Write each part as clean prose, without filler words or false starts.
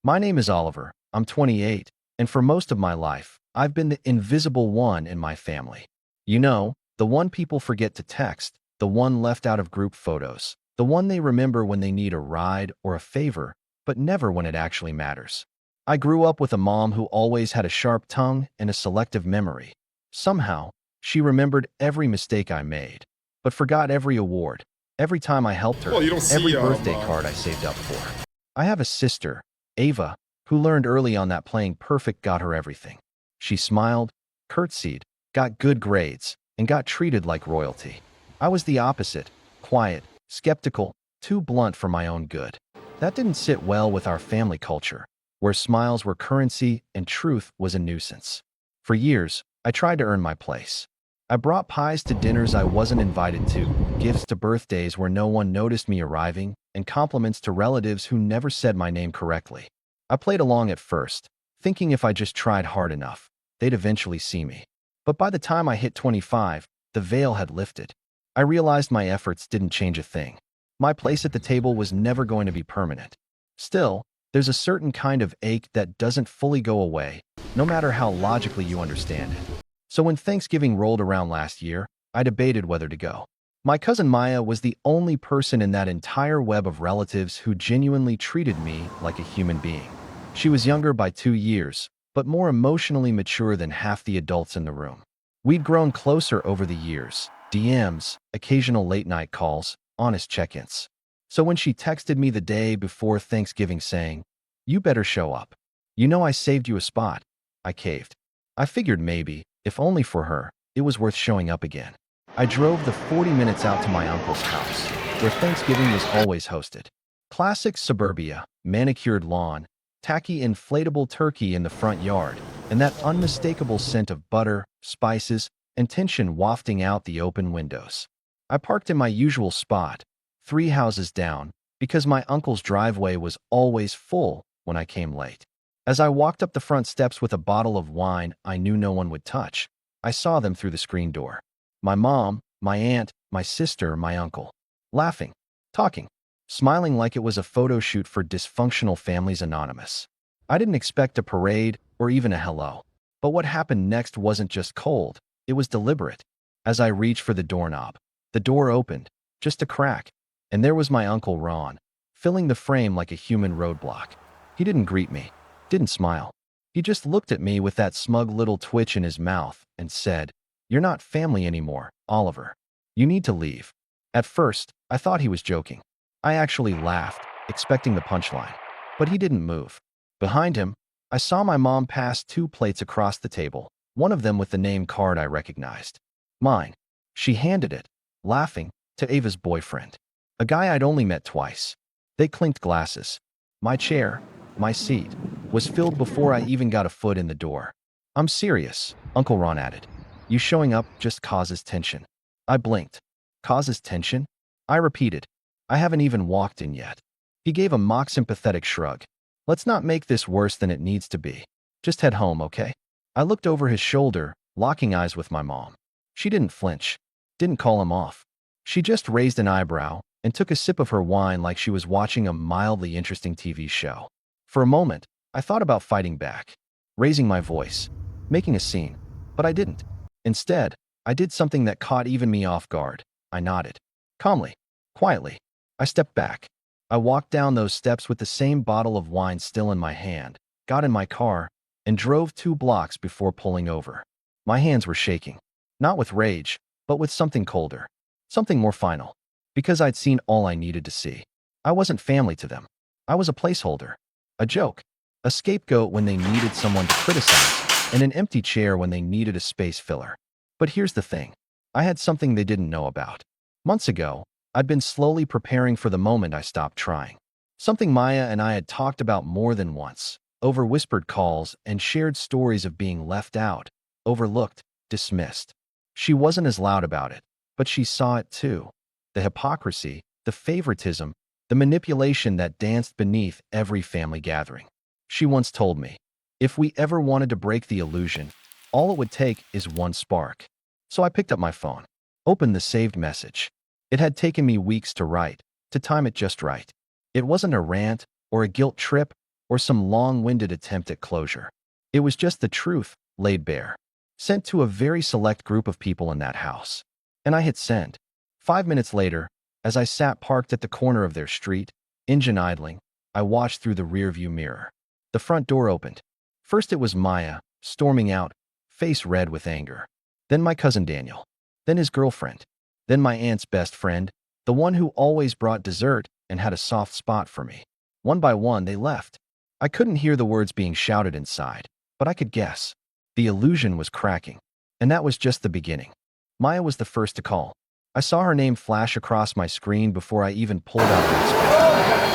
My name is Oliver. I'm 28, and for most of my life, I've been the invisible one in my family. You know, the one people forget to text, the one left out of group photos, the one they remember when they need a ride or a favor, but never when it actually matters. I grew up with a mom who always had a sharp tongue and a selective memory. Somehow, she remembered every mistake I made, but forgot every award, every time I helped her, Well, you don't every see birthday card I saved up for. I have a sister, Ava, who learned early on that playing perfect got her everything. She smiled, curtsied, got good grades, and got treated like royalty. I was the opposite, quiet, skeptical, too blunt for my own good. That didn't sit well with our family culture, where smiles were currency and truth was a nuisance. For years, I tried to earn my place. I brought pies to dinners I wasn't invited to, gifts to birthdays where no one noticed me arriving, and compliments to relatives who never said my name correctly. I played along at first, thinking if I just tried hard enough, they'd eventually see me. But by the time I hit 25, the veil had lifted. I realized my efforts didn't change a thing. My place at the table was never going to be permanent. Still, there's a certain kind of ache that doesn't fully go away, no matter how logically you understand it. So when Thanksgiving rolled around last year, I debated whether to go. My cousin Maya was the only person in that entire web of relatives who genuinely treated me like a human being. She was younger by 2 years, but more emotionally mature than half the adults in the room. We'd grown closer over the years, DMs, occasional late-night calls, honest check-ins. So when she texted me the day before Thanksgiving saying, "You better show up. You know I saved you a spot," I caved. I figured maybe, if only for her, it was worth showing up again. I drove the 40 minutes out to my uncle's house, where Thanksgiving was always hosted. Classic suburbia, manicured lawn, tacky inflatable turkey in the front yard, and that unmistakable scent of butter, spices, and tension wafting out the open windows. I parked in my usual spot, 3 houses down, because my uncle's driveway was always full when I came late. As I walked up the front steps with a bottle of wine I knew no one would touch, I saw them through the screen door. My mom, my aunt, my sister, my uncle. Laughing, talking, smiling like it was a photo shoot for Dysfunctional Families Anonymous. I didn't expect a parade or even a hello. But what happened next wasn't just cold, it was deliberate. As I reached for the doorknob, the door opened, just a crack, and there was my Uncle Ron, filling the frame like a human roadblock. He didn't greet me, didn't smile. He just looked at me with that smug little twitch in his mouth and said, "You're not family anymore, Oliver. You need to leave." At first, I thought he was joking. I actually laughed, expecting the punchline. But he didn't move. Behind him, I saw my mom pass 2 plates across the table, one of them with the name card I recognized. Mine. She handed it, laughing, to Ava's boyfriend, a guy I'd only met twice. They clinked glasses. My chair, my seat, was filled before I even got a foot in the door. "I'm serious," Uncle Ron added. "You showing up just causes tension." I blinked. "Causes tension?" I repeated. "I haven't even walked in yet." He gave a mock sympathetic shrug. "Let's not make this worse than it needs to be. Just head home, okay?" I looked over his shoulder, locking eyes with my mom. She didn't flinch, didn't call him off. She just raised an eyebrow and took a sip of her wine like she was watching a mildly interesting TV show. For a moment, I thought about fighting back, raising my voice, making a scene, but I didn't. Instead, I did something that caught even me off guard. I nodded. Calmly, quietly. I stepped back. I walked down those steps with the same bottle of wine still in my hand, got in my car, and drove 2 blocks before pulling over. My hands were shaking, not with rage, but with something colder, something more final, because I'd seen all I needed to see. I wasn't family to them. I was a placeholder, a joke, a scapegoat when they needed someone to criticize, and an empty chair when they needed a space filler. But here's the thing. I had something they didn't know about. Months ago, I'd been slowly preparing for the moment I stopped trying. Something Maya and I had talked about more than once, over whispered calls and shared stories of being left out, overlooked, dismissed. She wasn't as loud about it, but she saw it too. The hypocrisy, the favoritism, the manipulation that danced beneath every family gathering. She once told me, if we ever wanted to break the illusion, all it would take is one spark. So I picked up my phone, opened the saved message. It had taken me weeks to write, to time it just right. It wasn't a rant or a guilt trip or some long-winded attempt at closure. It was just the truth, laid bare, sent to a very select group of people in that house. And I hit send. 5 minutes later, as I sat parked at the corner of their street, engine idling, I watched through the rearview mirror. The front door opened. First it was Maya, storming out, face red with anger. Then my cousin Daniel. Then his girlfriend. Then my aunt's best friend, the one who always brought dessert and had a soft spot for me. One by one, they left. I couldn't hear the words being shouted inside, but I could guess. The illusion was cracking. And that was just the beginning. Maya was the first to call. I saw her name flash across my screen before I even pulled out the expression.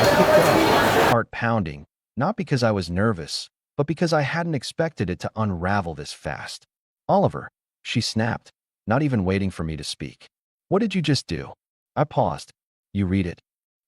I picked it up, heart pounding, not because I was nervous, but because I hadn't expected it to unravel this fast. Oliver, she snapped, not even waiting for me to speak. What did you just do? I paused. You read it?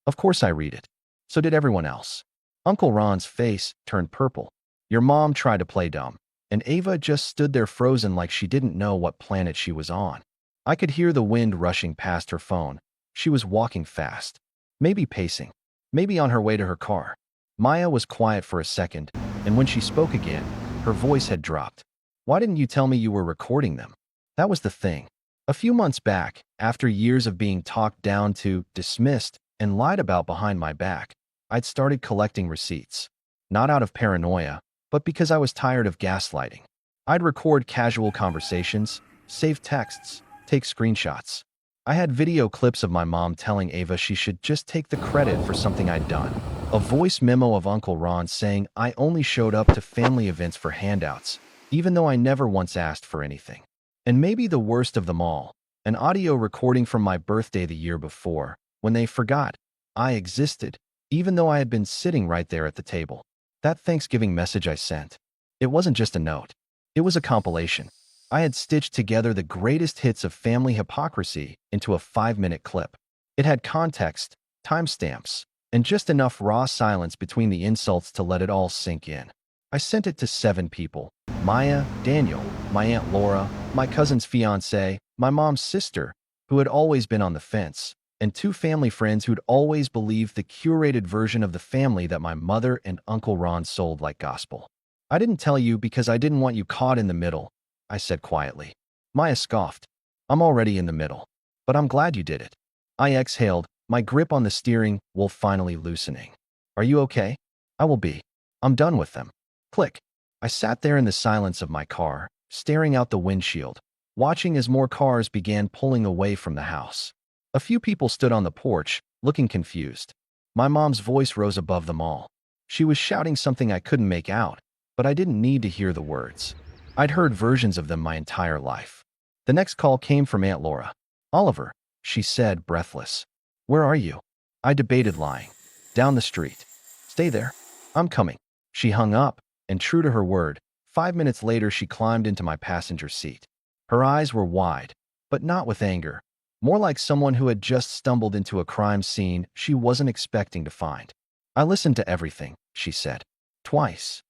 Of course I read it. So did everyone else. Uncle Ron's face turned purple. Your mom tried to play dumb, and Ava just stood there frozen like she didn't know what planet she was on. I could hear the wind rushing past her phone. She was walking fast. Maybe pacing. Maybe on her way to her car. Maya was quiet for a second, and when she spoke again, her voice had dropped. Why didn't you tell me you were recording them? That was the thing. A few months back, after years of being talked down to, dismissed, and lied about behind my back, I'd started collecting receipts. Not out of paranoia, but because I was tired of gaslighting. I'd record casual conversations, save texts, take screenshots. I had video clips of my mom telling Ava she should just take the credit for something I'd done. A voice memo of Uncle Ron saying I only showed up to family events for handouts, even though I never once asked for anything. And maybe the worst of them all, an audio recording from my birthday the year before, when they forgot I existed, even though I had been sitting right there at the table. That Thanksgiving message I sent. It wasn't just a note. It was a compilation. I had stitched together the greatest hits of family hypocrisy into a 5-minute clip. It had context, timestamps, and just enough raw silence between the insults to let it all sink in. I sent it to 7 people. Maya, Daniel, my Aunt Laura, my cousin's fiancé, my mom's sister, who had always been on the fence, and 2 family friends who'd always believed the curated version of the family that my mother and Uncle Ron sold like gospel. I didn't tell you because I didn't want you caught in the middle, I said quietly. Maya scoffed. I'm already in the middle. But I'm glad you did it. I exhaled, my grip on the steering wheel finally loosening. Are you okay? I will be. I'm done with them. Click. I sat there in the silence of my car, staring out the windshield, watching as more cars began pulling away from the house. A few people stood on the porch, looking confused. My mom's voice rose above them all. She was shouting something I couldn't make out, but I didn't need to hear the words. I'd heard versions of them my entire life. The next call came from Aunt Laura. Oliver, she said, breathless. Where are you? I debated lying. Down the street. Stay there. I'm coming. She hung up, and true to her word, 5 minutes later she climbed into my passenger seat. Her eyes were wide, but not with anger. More like someone who had just stumbled into a crime scene she wasn't expecting to find. I listened to everything, she said. Twice.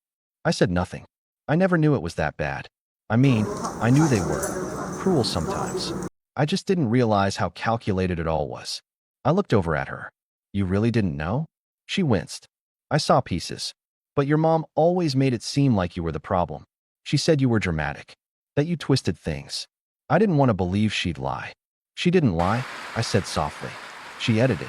I said nothing. I never knew it was that bad. I mean, I knew they were. Cruel sometimes. I just didn't realize how calculated it all was. I looked over at her. You really didn't know? She winced. I saw pieces. But your mom always made it seem like you were the problem. She said you were dramatic. That you twisted things. I didn't want to believe she'd lie. She didn't lie, I said softly. She edited.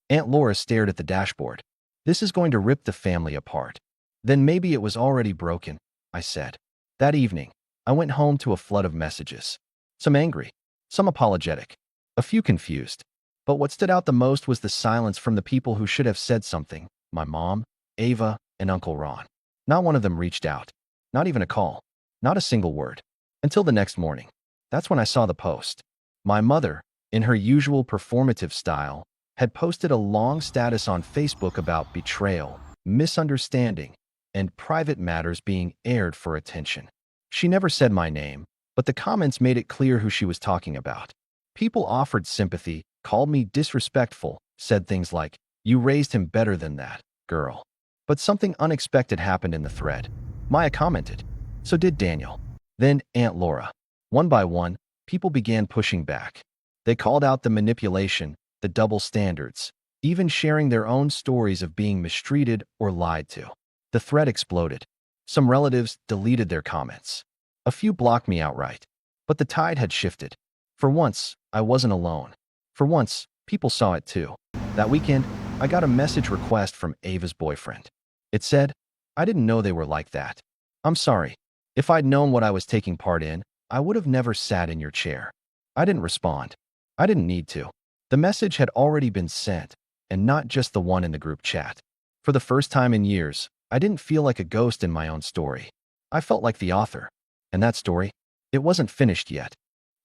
Aunt Laura stared at the dashboard. This is going to rip the family apart. Then maybe it was already broken, I said. That evening, I went home to a flood of messages. Some angry, some apologetic, a few confused. But what stood out the most was the silence from the people who should have said something. My mom, Ava, and Uncle Ron. Not one of them reached out. Not even a call. Not a single word. Until the next morning. That's when I saw the post. My mother, in her usual performative style, had posted a long status on Facebook about betrayal, misunderstanding, and private matters being aired for attention. She never said my name, but the comments made it clear who she was talking about. People offered sympathy, called me disrespectful, said things like, "You raised him better than that, girl." But something unexpected happened in the thread. Maya commented. So did Daniel. Then Aunt Laura. One by one, people began pushing back. They called out the manipulation, the double standards, even sharing their own stories of being mistreated or lied to. The thread exploded. Some relatives deleted their comments. A few blocked me outright. But the tide had shifted. For once, I wasn't alone. For once, people saw it too. That weekend, I got a message request from Ava's boyfriend. It said, "I didn't know they were like that. I'm sorry. If I'd known what I was taking part in, I would have never sat in your chair." I didn't respond. I didn't need to. The message had already been sent, and not just the one in the group chat. For the first time in years, I didn't feel like a ghost in my own story. I felt like the author. And that story, it wasn't finished yet.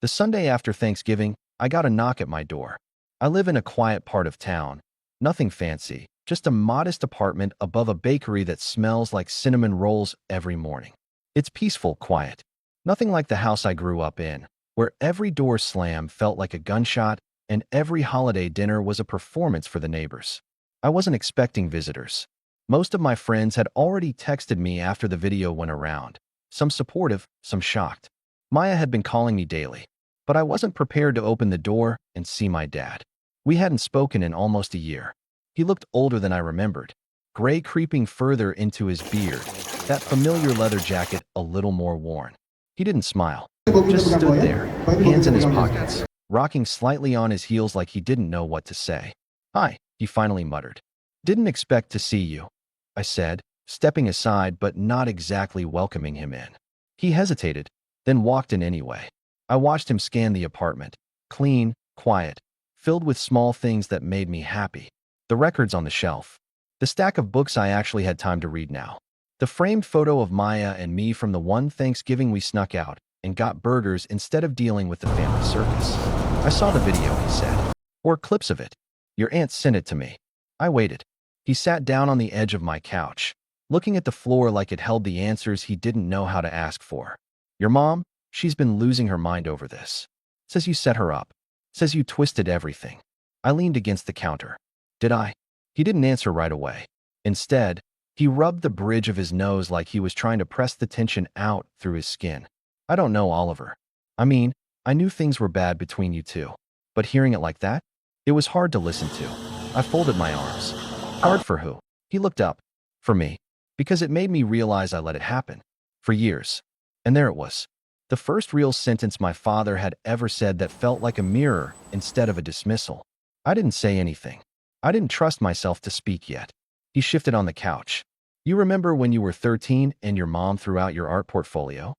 The Sunday after Thanksgiving, I got a knock at my door. I live in a quiet part of town. Nothing fancy, just a modest apartment above a bakery that smells like cinnamon rolls every morning. It's peaceful, quiet. Nothing like the house I grew up in, where every door slam felt like a gunshot and every holiday dinner was a performance for the neighbors. I wasn't expecting visitors. Most of my friends had already texted me after the video went around. Some supportive, some shocked. Maya had been calling me daily, but I wasn't prepared to open the door and see my dad. We hadn't spoken in almost a year. He looked older than I remembered, gray creeping further into his beard, that familiar leather jacket a little more worn. He didn't smile, just stood there, hands in his pockets, rocking slightly on his heels like he didn't know what to say. "Hi," he finally muttered. "Didn't expect to see you," I said, stepping aside but not exactly welcoming him in. He hesitated, then walked in anyway. I watched him scan the apartment, clean, quiet, filled with small things that made me happy. The records on the shelf. The stack of books I actually had time to read now. The framed photo of Maya and me from the one Thanksgiving we snuck out and got burgers instead of dealing with the family circus. "I saw the video," he said. "Or clips of it. Your aunt sent it to me." I waited. He sat down on the edge of my couch, looking at the floor like it held the answers he didn't know how to ask for. "Your mom? She's been losing her mind over this. Says you set her up. Says you twisted everything." I leaned against the counter. "Did I?" He didn't answer right away. Instead, he rubbed the bridge of his nose like he was trying to press the tension out through his skin. "I don't know, Oliver. I mean, I knew things were bad between you two. But hearing it like that, it was hard to listen to." I folded my arms. "Hard for who?" He looked up. "For me. Because it made me realize I let it happen. For years. And there it was. The first real sentence my father had ever said that felt like a mirror instead of a dismissal." I didn't say anything. I didn't trust myself to speak yet. He shifted on the couch. "You remember when you were 13 and your mom threw out your art portfolio?"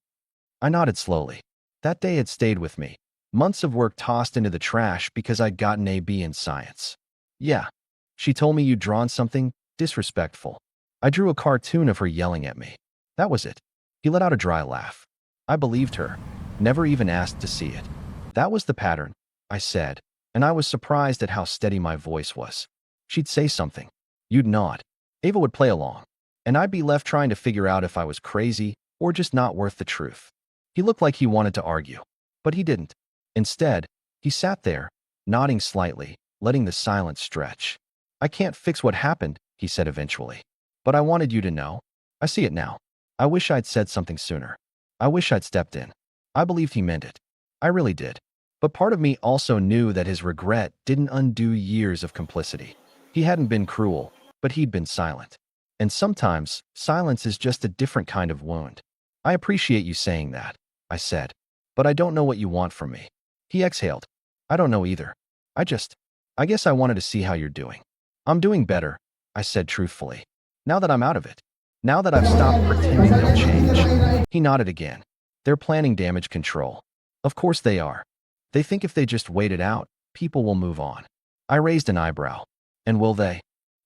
I nodded slowly. That day had stayed with me. Months of work tossed into the trash because I'd gotten a B in science. "Yeah. She told me you'd drawn something disrespectful. I drew a cartoon of her yelling at me. That was it." He let out a dry laugh. I believed her. Never even asked to see it. "That was the pattern," I said, and I was surprised at how steady my voice was. She'd say something. You'd nod. Ava would play along. And I'd be left trying to figure out if I was crazy or just not worth the truth. He looked like he wanted to argue, but he didn't. Instead, he sat there, nodding slightly, letting the silence stretch. "I can't fix what happened," he said eventually. "But I wanted you to know. I see it now. I wish I'd said something sooner. I wish I'd stepped in." I believed he meant it. I really did. But part of me also knew that his regret didn't undo years of complicity. He hadn't been cruel, but he'd been silent. And sometimes, silence is just a different kind of wound. "I appreciate you saying that," I said. "But I don't know what you want from me." He exhaled. "I don't know either. I guess I wanted to see how you're doing." "I'm doing better," I said truthfully. "Now that I'm out of it. Now that I've stopped pretending they'll change." He nodded again. "They're planning damage control." "Of course they are. They think if they just wait it out, people will move on." I raised an eyebrow. "And will they?"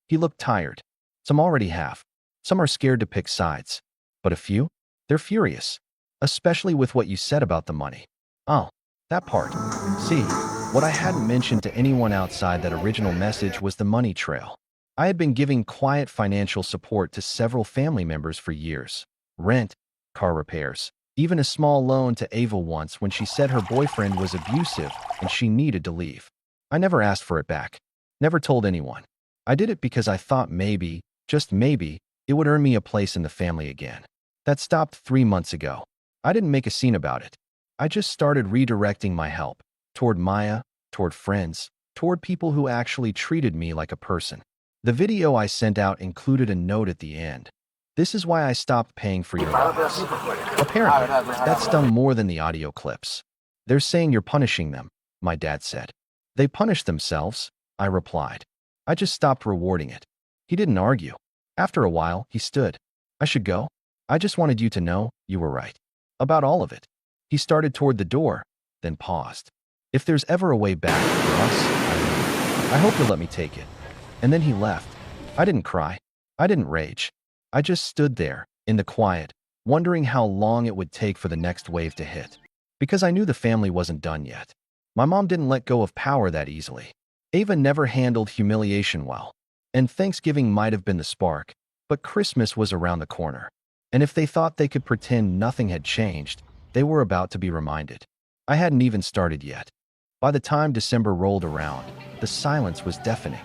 He looked tired. "Some already have. Some are scared to pick sides. But a few? They're furious. Especially with what you said about the money." "Oh, that part. See, what I hadn't mentioned to anyone outside that original message was the money trail. I had been giving quiet financial support to several family members for years. Rent, car repairs, even a small loan to Ava once when she said her boyfriend was abusive and she needed to leave. I never asked for it back. Never told anyone. I did it because I thought maybe, just maybe, it would earn me a place in the family again. That stopped 3 months ago. I didn't make a scene about it. I just started redirecting my help toward Maya, toward friends, toward people who actually treated me like a person. The video I sent out included a note at the end. This is why I stopped paying for your lies. Apparently, that stung more than the audio clips. They're saying you're punishing them, my dad said. They punish themselves, I replied. I just stopped rewarding it. He didn't argue. After a while, he stood. I should go? I just wanted you to know you were right. About all of it. He started toward the door, then paused. If there's ever a way back for us, I hope you'll let me take it. And then he left. I didn't cry. I didn't rage. I just stood there, in the quiet, wondering how long it would take for the next wave to hit. Because I knew the family wasn't done yet. My mom didn't let go of power that easily. Ava never handled humiliation well. And Thanksgiving might have been the spark, but Christmas was around the corner. And if they thought they could pretend nothing had changed, they were about to be reminded. I hadn't even started yet. By the time December rolled around, the silence was deafening.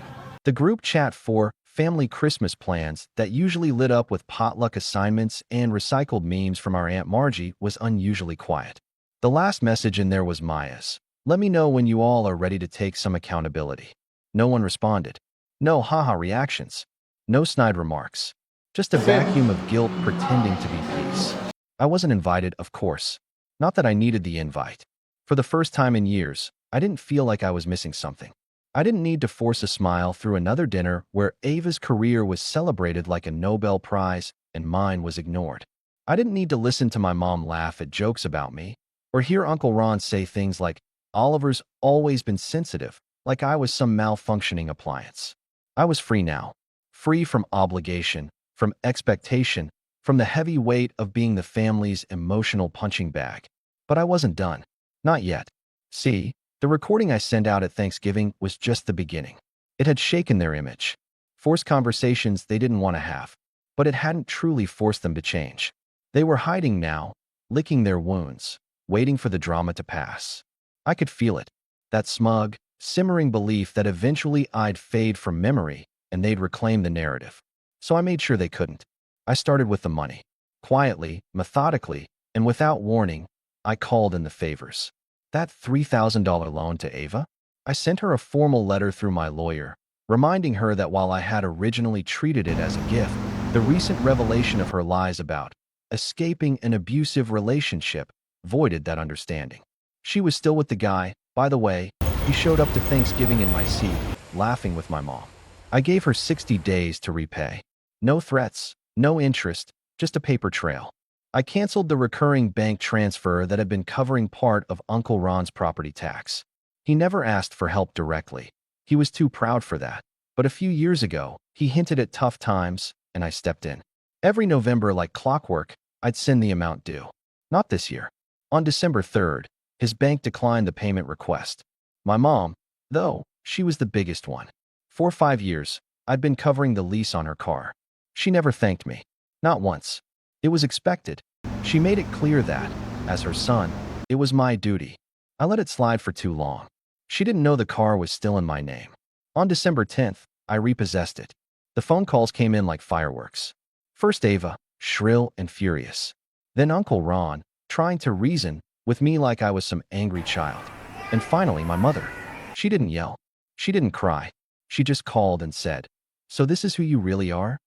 The group chat for family Christmas plans that usually lit up with potluck assignments and recycled memes from our Aunt Margie was unusually quiet. The last message in there was Maya's. Let me know when you all are ready to take some accountability. No one responded. No haha reactions. No snide remarks. Just a vacuum of guilt pretending to be peace. I wasn't invited, of course. Not that I needed the invite. For the first time in years, I didn't feel like I was missing something. I didn't need to force a smile through another dinner where Ava's career was celebrated like a Nobel Prize and mine was ignored. I didn't need to listen to my mom laugh at jokes about me, or hear Uncle Ron say things like, Oliver's always been sensitive, like I was some malfunctioning appliance. I was free now. Free from obligation, from expectation, from the heavy weight of being the family's emotional punching bag. But I wasn't done. Not yet. See, the recording I sent out at Thanksgiving was just the beginning. It had shaken their image. Forced conversations they didn't want to have. But it hadn't truly forced them to change. They were hiding now, licking their wounds, waiting for the drama to pass. I could feel it. That smug, simmering belief that eventually I'd fade from memory and they'd reclaim the narrative. So I made sure they couldn't. I started with the money. Quietly, methodically, and without warning, I called in the favors. That $3,000 loan to Ava? I sent her a formal letter through my lawyer, reminding her that while I had originally treated it as a gift, the recent revelation of her lies about escaping an abusive relationship voided that understanding. She was still with the guy. By the way, he showed up to Thanksgiving in my seat, laughing with my mom. I gave her 60 days to repay. No threats, no interest, just a paper trail. I canceled the recurring bank transfer that had been covering part of Uncle Ron's property tax. He never asked for help directly. He was too proud for that. But a few years ago, he hinted at tough times, and I stepped in. Every November, like clockwork, I'd send the amount due. Not this year. On December 3rd, his bank declined the payment request. My mom, though, she was the biggest one. For 5 years, I'd been covering the lease on her car. She never thanked me. Not once. It was expected. She made it clear that, as her son, it was my duty. I let it slide for too long. She didn't know the car was still in my name. On December 10th, I repossessed it. The phone calls came in like fireworks. First Ava, shrill and furious. Then Uncle Ron, trying to reason with me like I was some angry child. And finally, my mother. She didn't yell. She didn't cry. She just called and said, "So this is who you really are?"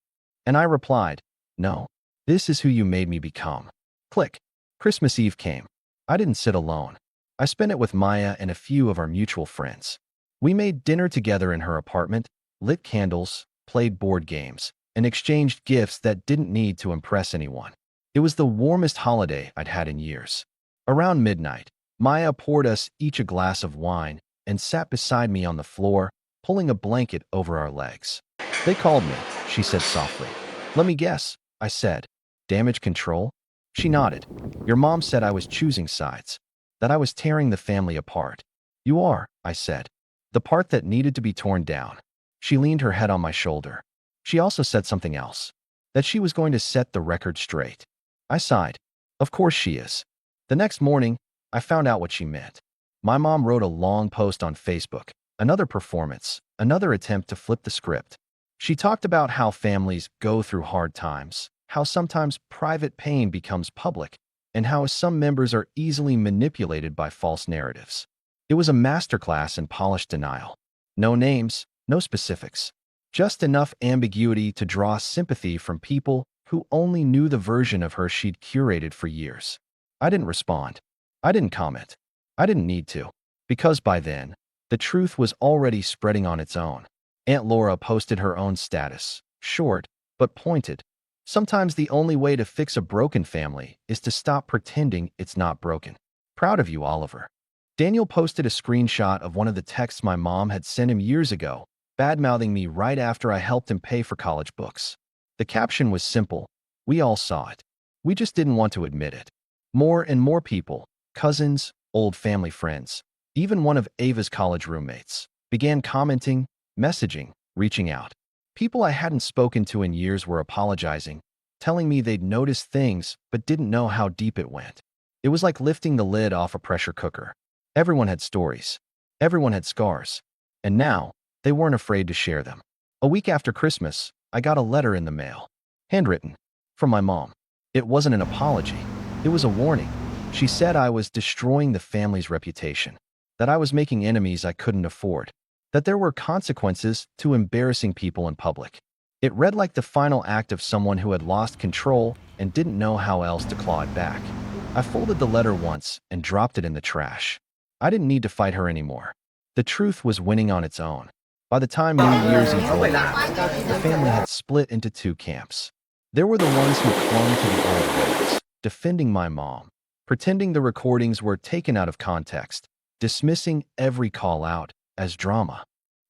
And I replied, "No, this is who you made me become." Click. Christmas Eve came. I didn't sit alone. I spent it with Maya and a few of our mutual friends. We made dinner together in her apartment, lit candles, played board games, and exchanged gifts that didn't need to impress anyone. It was the warmest holiday I'd had in years. Around midnight, Maya poured us each a glass of wine and sat beside me on the floor, pulling a blanket over our legs. "They called me," she said softly. "Let me guess," I said. "Damage control?" She nodded. "Your mom said I was choosing sides, that I was tearing the family apart." "You are," I said. "The part that needed to be torn down." She leaned her head on my shoulder. She also said something else, that she was going to set the record straight. I sighed. Of course she is. The next morning, I found out what she meant. My mom wrote a long post on Facebook, another performance, another attempt to flip the script. She talked about how families go through hard times, how sometimes private pain becomes public, and how some members are easily manipulated by false narratives. It was a masterclass in polished denial. No names, no specifics. Just enough ambiguity to draw sympathy from people who only knew the version of her she'd curated for years. I didn't respond. I didn't comment. I didn't need to, because by then, the truth was already spreading on its own. Aunt Laura posted her own status, short but pointed. Sometimes the only way to fix a broken family is to stop pretending it's not broken. Proud of you, Oliver. Daniel posted a screenshot of one of the texts my mom had sent him years ago, bad-mouthing me right after I helped him pay for college books. The caption was simple. We all saw it. We just didn't want to admit it. More and more people, cousins, old family friends, even one of Ava's college roommates, began commenting, messaging, reaching out. People I hadn't spoken to in years were apologizing, telling me they'd noticed things but didn't know how deep it went. It was like lifting the lid off a pressure cooker. Everyone had stories. Everyone had scars. And now, they weren't afraid to share them. A week after Christmas, I got a letter in the mail. Handwritten. From my mom. It wasn't an apology. It was a warning. She said I was destroying the family's reputation, that I was making enemies I couldn't afford, that there were consequences to embarrassing people in public. It read like the final act of someone who had lost control and didn't know how else to claw it back. I folded the letter once and dropped it in the trash. I didn't need to fight her anymore. The truth was winning on its own. By the time New Year's Eve rolled around, the family had split into two camps. There were the ones who clung to the old ways, defending my mom, pretending the recordings were taken out of context, dismissing every call out as drama.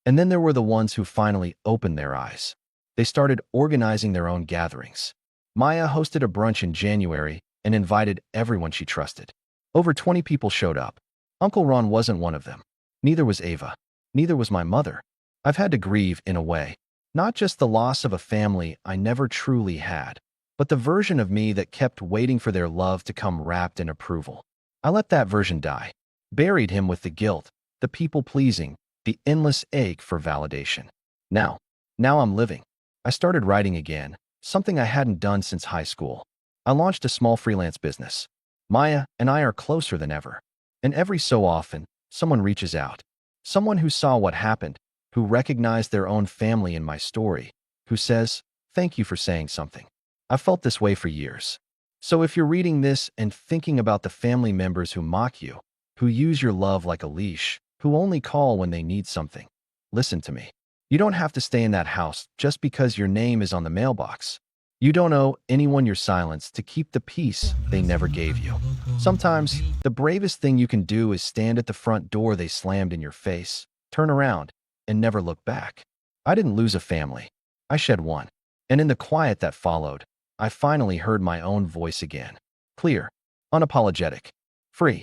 And then there were the ones who finally opened their eyes. They started organizing their own gatherings. Maya hosted a brunch in January and invited everyone she trusted. Over 20 people showed up. Uncle Ron wasn't one of them. Neither was Ava. Neither was my mother. I've had to grieve, in a way, not just the loss of a family I never truly had, but the version of me that kept waiting for their love to come wrapped in approval. I let that version die, buried him with the guilt, the people-pleasing, the endless ache for validation. Now I'm living. I started writing again, something I hadn't done since high school. I launched a small freelance business. Maya and I are closer than ever. And every so often, someone reaches out. Someone who saw what happened, who recognized their own family in my story, who says, "Thank you for saying something." I've felt this way for years. So if you're reading this and thinking about the family members who mock you, who use your love like a leash, who only call when they need something, listen to me. You don't have to stay in that house just because your name is on the mailbox. You don't owe anyone your silence to keep the peace they never gave you. Sometimes, the bravest thing you can do is stand at the front door they slammed in your face, turn around, and never look back. I didn't lose a family. I shed one. And in the quiet that followed, I finally heard my own voice again. Clear, unapologetic, free.